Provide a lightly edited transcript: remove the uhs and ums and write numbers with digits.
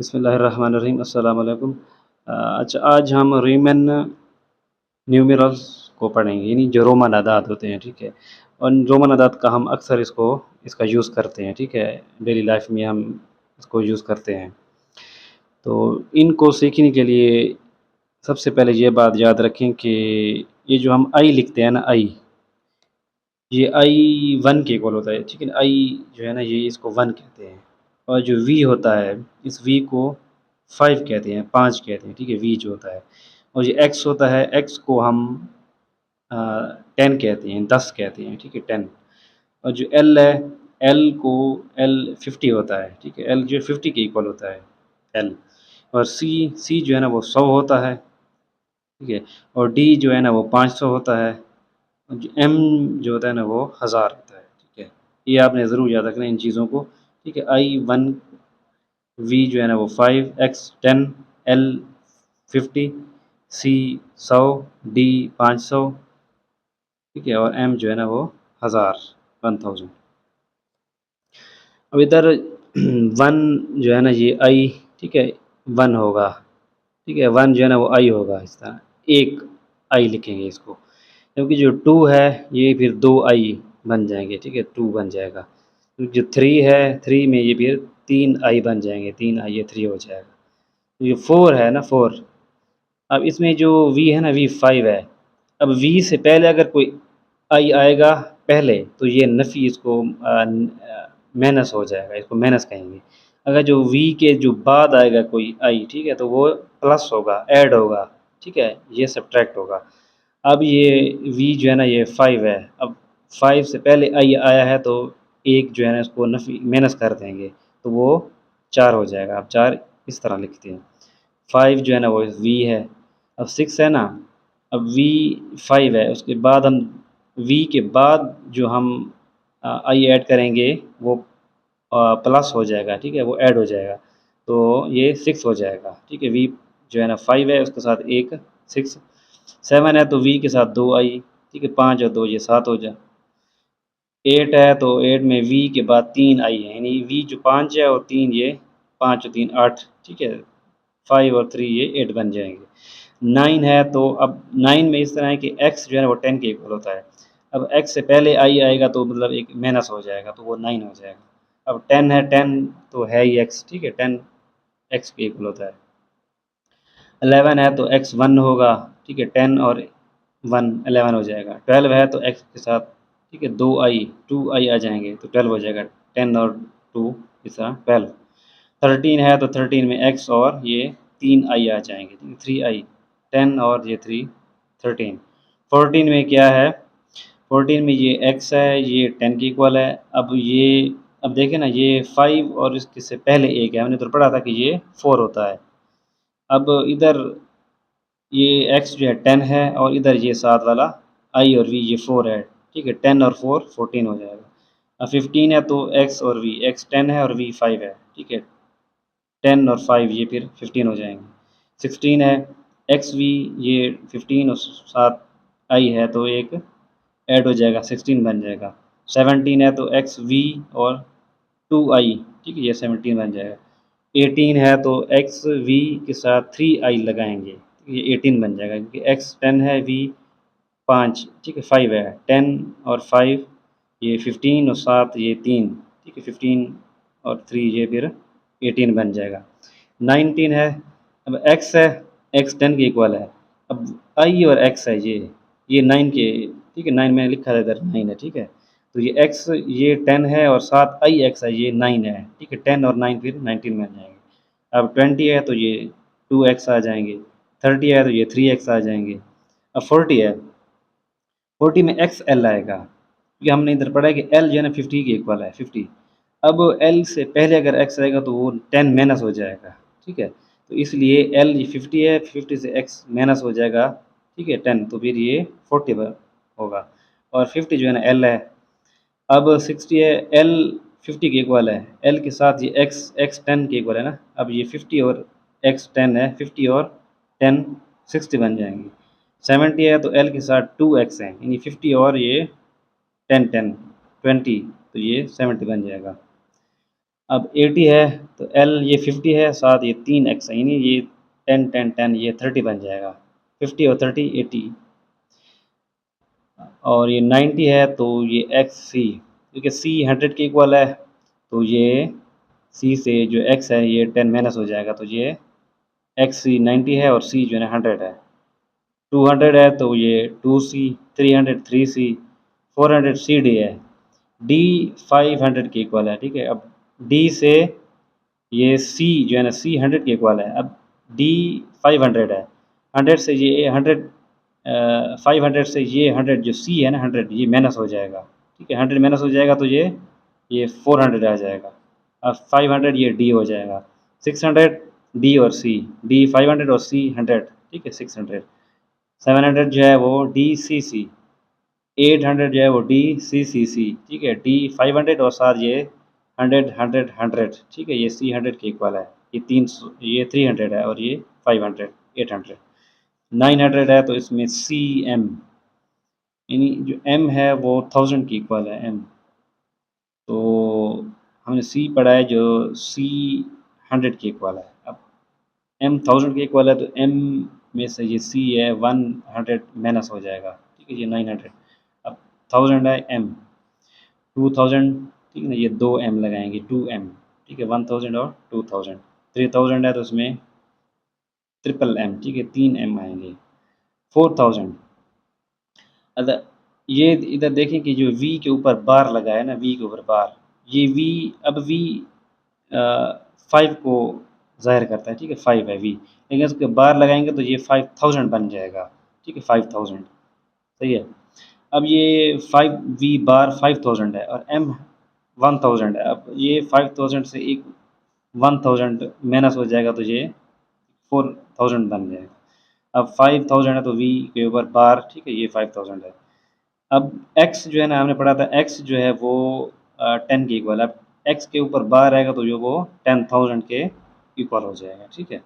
बिस्मिल्लाहिर्रहमानिर्रहीम अस्सलाम वालेकुम। अच्छा, आज हम रीमन न्यूमेरल्स को पढ़ेंगे, यानी जो रोमन अदाद होते हैं, ठीक है? और रोमन अदाद का हम अक्सर इसका यूज़ करते हैं, ठीक है? डेली लाइफ में हम इसको यूज़ करते हैं। तो इनको सीखने के लिए सबसे पहले ये बात याद रखें कि ये जो हम आई लिखते हैं ना, आई, ये आई 1 के इक्वल होता है, ठीक है? आई जो है ना, ये इसको 1 कहते हैं। और जो वी होता है, इस वी को 5 कहते हैं, 5 कहते हैं, ठीक है? वी जो होता है। और ये एक्स होता है, एक्स को हम 10 कहते हैं, 10 कहते हैं, ठीक है? 10। और जो एल है, एल को एल 50 होता है, ठीक है? एल जो 50 के इक्वल होता है, एल। और सी जो है ना, वो 100 होता है, ठीक है? और डी जो है ना, वो 500 होता है। और जो एम जो होता है ना, वो 1000 होता है, ठीक है? ये आपने ज़रूर याद रखना है इन चीज़ों को, ठीक है? आई 1, वी जो है ना वो 5, एक्स 10, एल 50, सी 100, डी 500, ठीक है? और एम जो है ना वो 1000, 1000। अब इधर 1 जो है ना, ये आई, ठीक है? 1 होगा, ठीक है? 1 जो है ना वो आई होगा, इस तरह एक आई लिखेंगे इसको। क्योंकि जो 2 है, ये फिर 2 आई बन जाएंगे, ठीक है? 2 बन जाएगा। जो 3 है, 3 में ये फिर 3 आई बन जाएंगे, 3 आई, ये 3 हो जाएगा। ये 4 है ना, 4। अब इसमें जो वी है ना, वी 5 है। अब वी से पहले अगर कोई आई आएगा पहले, तो ये नफ़ी इसको माइनस हो जाएगा, इसको माइनस कहेंगे। अगर जो वी के जो बाद आएगा कोई आई, ठीक है, तो वो प्लस होगा, ऐड होगा, ठीक है? ये सब्ट्रैक्ट होगा। अब ये वी जो है ना, ये 5 है। अब 5 से पहले आई आया है, तो एक जो है ना, इसको नफ़ी माइनस कर देंगे, तो वो 4 हो जाएगा। अब 4 इस तरह लिखते हैं। 5 जो है ना, वो वी है। अब 6 है ना, अब वी 5 है, उसके बाद हम वी के बाद जो हम आई ऐड करेंगे, वो प्लस हो जाएगा, ठीक है? वो ऐड हो जाएगा, तो ये 6 हो जाएगा, ठीक है? वी जो है ना 5 है, उसके साथ एक 6। 7 है तो वी के साथ 2 आई, ठीक है? 5 और 2 ये 7 हो जाए। 8 है तो 8 में वी के बाद 3 आई है, यानी वी जो 5 है और 3 ये 5 और 3 8, ठीक है? 5 और 3 ये 8 बन जाएंगे। 9 है तो अब 9 में इस तरह है कि एक्स जो है ना वो 10 के इक्वल होता है। अब एक्स से पहले आई आएगा, तो मतलब एक माइनस हो जाएगा, तो वो 9 हो जाएगा। अब 10 है, 10 तो है ही एक्स, ठीक है? 10 एक्स के इक्वल होता है। 11 है तो एक्स 1 होगा, ठीक है? 10 और 1 11 हो जाएगा। 12 है तो एक्स के साथ, ठीक है, 2 आई आ जाएंगे, तो 12 हो जाएगा। 10 और 2 इस तरह 12। 13 है तो 13 में एक्स और ये 3 आई आ जाएंगे, 3 आई। 10 और ये 3, 13। 14 में क्या है? 14 में ये एक्स है, ये 10 के इक्वल है। अब देखें ना, ये 5 और इसके से पहले एक है, हमने तो पढ़ा था कि ये 4 होता है। अब इधर ये एक्स जो है 10 है, और इधर ये साथ वाला आई और वी ये 4 है, ठीक है? 10 और 4 14 हो जाएगा। अब 15 है तो एक्स और वी, एक्स 10 है और वी 5 है, ठीक है? 10 और 5 ये फिर 15 हो जाएंगे। 16 है, एक्स वी ये 15 और 7 आई है, तो एक ऐड हो जाएगा, 16 बन जाएगा। 17 है तो एक्स वी और 2 आई, ठीक है? ये 17 बन जाएगा। 18 है तो एक्स वी के साथ 3 आई लगाएंगे, ये 18 बन जाएगा, क्योंकि एक्स 10 है, वी 5, ठीक है? 5 है। 10 और 5 ये 15 और 7 ये 3, ठीक है? 15 और 3 ये फिर 18 बन जाएगा। 19 है, अब एक्स है, एक्स 10 के इक्वल है। अब आई और एक्स है, ये 9 के, ठीक है? 9 मैंने लिखा था इधर, 9 है, ठीक है? तो ये एक्स ये 10 है और 7 आई एक्स है, ये 9 है, ठीक है? 10 और 9 फिर 19 बन जाएंगे। अब 20 है तो ये 2 एक्स आ जाएंगे। 30 है तो ये 3 एक्स आ जाएंगे। अब 40 है, 40 में एक्स एल आएगा, क्योंकि हमने इधर पढ़ा है कि एल जो है ना 50 के इक्वल है, 50। अब एल से पहले अगर एक्स आएगा, तो वो 10 माइनस हो जाएगा, ठीक है? तो इसलिए एल ये 50 है, 50 से एक्स माइनस हो जाएगा, ठीक है? 10, तो फिर ये 40 होगा। और 50 जो है ना एल है। अब 60 है, एल 50 के इक्वल है, एल के साथ ये एक्स एक्स 10 के इक्वल है ना। अब ये 50 और एक्स 10 है, 50 और 10 60 बन जाएंगे। 70 है तो एल के साथ 2 एक्स है, यानी 50 और ये 10 10 20, तो ये 70 बन जाएगा। अब 80 है तो L ये 50 है, साथ ये 3 एक्स है, यानी ये 10 10 10 ये 30 बन जाएगा। 50 और 30 80। और ये 90 है तो ये एक्स सी, क्योंकि सी 100 के इक्वल है, तो ये सी से जो एक्स है ये 10 माइनस हो जाएगा, तो ये एक्स सी 90 है और सी जो है ना 100 है। 200 है तो ये 2C, 300 3C, 400 सी डी है। डी 500 के इक्वल है, ठीक है। अब डी से ये सी जो है ना सी 100 के इक्वल है। अब डी 500 है, 100 से ये 100, 500 से ये 100 जो सी है ना 100 ये माइनस हो जाएगा, ठीक है। 100 माइनस हो जाएगा तो ये 400 आ जाएगा। अब 500 ये डी हो जाएगा। 600 डी और सी, डी 500 और सी 100, ठीक है 600। 700 जो है वो डी सी सी, 800 जो है वो डी सी सी सी, ठीक है। डी 500 और साथ ये 100 ठीक है, ये सी 100 के इक्वल है। ये 300 है और ये 500 800। 900 है तो इसमें सी एम, यानी जो एम है वो 1000 के इक्वल है एम। तो हमने सी पढ़ा है जो सी 100 के इक्वल है। अब एम 1000 के इक्वल है तो एम में से ये सी है 100 माइनस हो जाएगा, ठीक है। ये 900। अब 1000 है एम, 2000, ठीक है ना, ये 2 एम लगाएंगे 2 एम, ठीक है। 1000 और 2000, 3000 है तो उसमें ट्रिपल एम, ठीक है 3 एम आएंगे। 4000। अगर ये इधर देखें कि जो वी के ऊपर बार लगा है ना, वी के ऊपर बार, ये वी, अब वी 5 को ज़ाहिर करता है, ठीक है 5 है वी, लेकिन उसके बार लगाएंगे तो ये 5000 बन जाएगा, ठीक है 5000, सही है। अब ये 5 वी बार 5000 है और एम 1000 है। अब ये 5000 से एक 1000 माइनस हो जाएगा तो ये 4000 बन जाएगा। अब 5000 है तो वी के ऊपर बार, ठीक है ये 5000 है। अब एक्स जो है ना हमने पढ़ा था, एक्स जो है वो 10 के इक्वल है। अब एक्स के ऊपर बार आएगा तो जो वो 10,000 के इक्वल हो जाएगा, ठीक है।